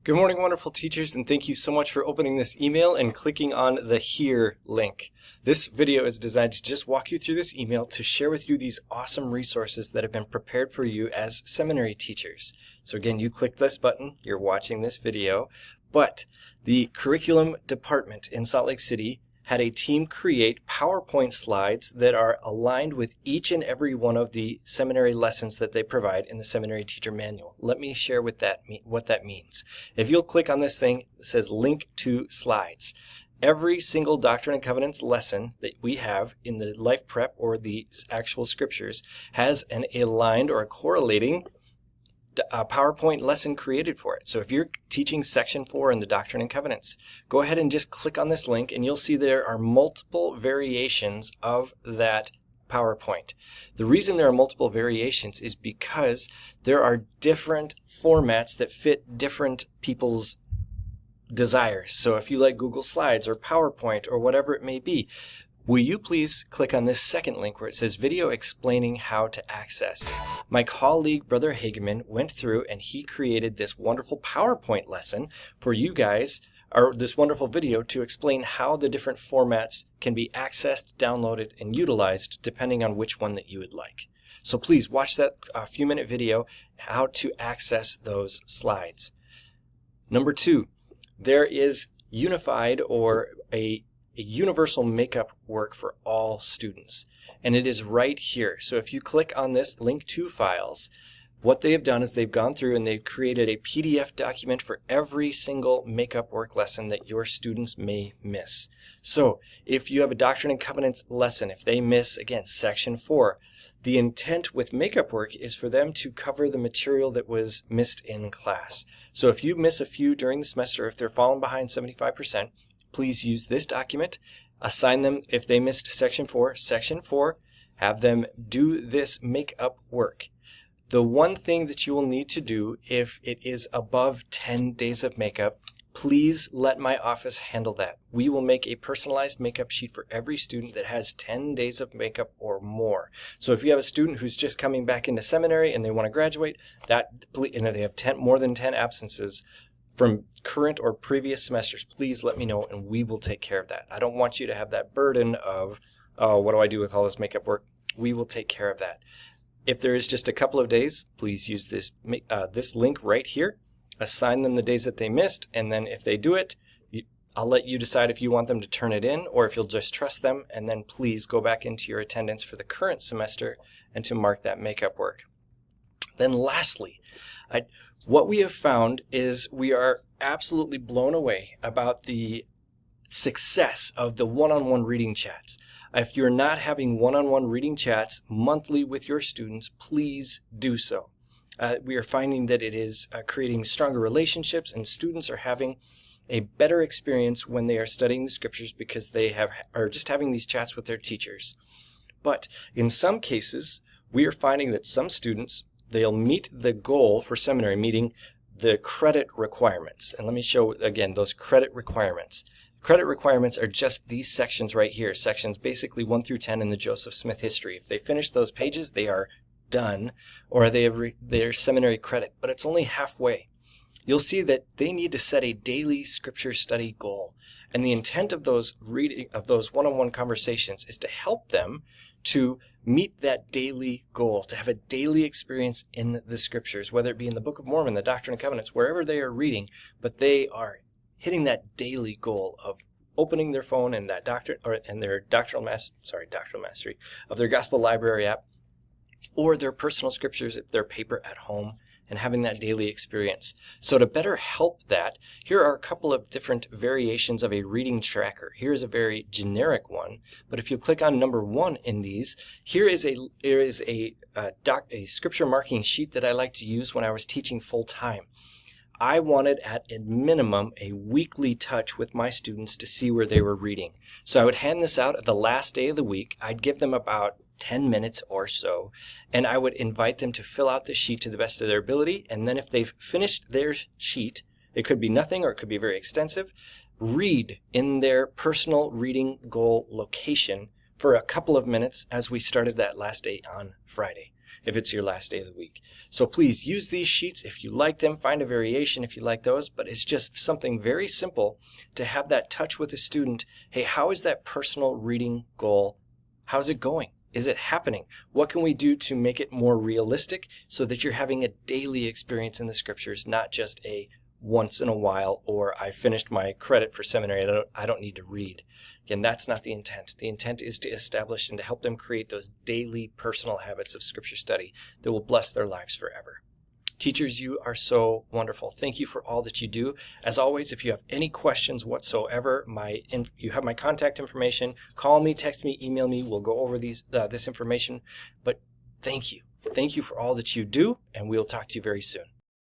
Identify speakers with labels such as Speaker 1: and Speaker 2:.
Speaker 1: Good morning, wonderful teachers, and thank you so much for opening this email and clicking on the Here link. This video is designed to just walk you through this email to share with you these awesome resources that have been prepared for you as seminary teachers. So again, you click this button, you're watching this video, but the curriculum department in Salt Lake City had a team create PowerPoint slides that are aligned with each and every one of the seminary lessons that they provide in the seminary teacher manual. Let me share what that means. If you'll click on this thing, it says link to slides. Every single Doctrine and Covenants lesson that we have in the life prep or the actual scriptures has an aligned or a correlating PowerPoint lesson created for it. So if you're teaching section 4 in the Doctrine and Covenants, go ahead and just click on this link and you'll see there are multiple variations of that PowerPoint. The reason there are multiple variations is because there are different formats that fit different people's desires. So if you like Google Slides or PowerPoint or whatever it may be, will you please click on this second link where it says video explaining how to access. My colleague, Brother Hageman, went through and he created this wonderful PowerPoint lesson for you guys, or this wonderful video to explain how the different formats can be accessed, downloaded, and utilized depending on which one that you would like. So please watch that few-minute video, how to access those slides. Number 2, there is unified or a universal makeup work for all students, and it is right here. So if you click on this link to files, what they have done is they've gone through and they've created a PDF document for every single makeup work lesson that your students may miss. So if you have a Doctrine and Covenants lesson, if they miss, again, section 4, the intent with makeup work is for them to cover the material that was missed in class. So if you miss a few during the semester, if they're falling behind 75%, please use this document, assign them, if they missed section 4, have them do this makeup work. The one thing that you will need to do if it is above 10 days of makeup, please let my office handle that. We will make a personalized makeup sheet for every student that has 10 days of makeup or more. So if you have a student who's just coming back into seminary and they want to graduate, and they have more than 10 absences, from current or previous semesters, please let me know and we will take care of that. I don't want you to have that burden of, oh, what do I do with all this makeup work? We will take care of that. If there is just a couple of days, please use this link right here. Assign them the days that they missed, and then if they do it, I'll let you decide if you want them to turn it in or if you'll just trust them, and then please go back into your attendance for the current semester and to mark that makeup work. Then lastly, what we have found is we are absolutely blown away about the success of the one-on-one reading chats. If you're not having one-on-one reading chats monthly with your students, please do so. We are finding that it is creating stronger relationships, and students are having a better experience when they are studying the scriptures because they are just having these chats with their teachers. But in some cases, we are finding that some students, they'll meet the goal for seminary, meeting the credit requirements. And let me show again those credit requirements. Credit requirements are just these sections right here, sections basically 1 through 10 in the Joseph Smith history. If they finish those pages, they are done, or they have their seminary credit, but it's only halfway. You'll see that they need to set a daily scripture study goal. And the intent of those one-on-one conversations is to help them to meet that daily goal, to have a daily experience in the scriptures, whether it be in the Book of Mormon, the Doctrine and Covenants, wherever they are reading, but they are hitting that daily goal of opening their phone and their doctrinal mastery of their gospel library app, or their personal scriptures if they're paper at home, and having that daily experience. So to better help that, here are a couple of different variations of a reading tracker. Here's a very generic one, but if you click on number 1 in these, here is a scripture marking sheet that I like to use when I was teaching full-time. I wanted at a minimum a weekly touch with my students to see where they were reading. So I would hand this out at the last day of the week. I'd give them about 10 minutes or so, and I would invite them to fill out the sheet to the best of their ability, and then if they've finished their sheet, it could be nothing or it could be very extensive, read in their personal reading goal location for a couple of minutes as we started that last day on Friday. if it's your last day of the week. So please use these sheets if you like them. Find a variation if you like those, but it's just something very simple to have that touch with a student. Hey, how is that personal reading goal? How's it going? Is it happening? What can we do to make it more realistic so that you're having a daily experience in the scriptures, not just a once in a while, or I finished my credit for seminary, I don't need to read. Again, that's not the intent. The intent is to establish and to help them create those daily personal habits of scripture study that will bless their lives forever. Teachers, you are so wonderful. Thank you for all that you do. As always, if you have any questions whatsoever, you have my contact information. Call me, text me, email me. We'll go over this information. But thank you. Thank you for all that you do, and we'll talk to you very soon.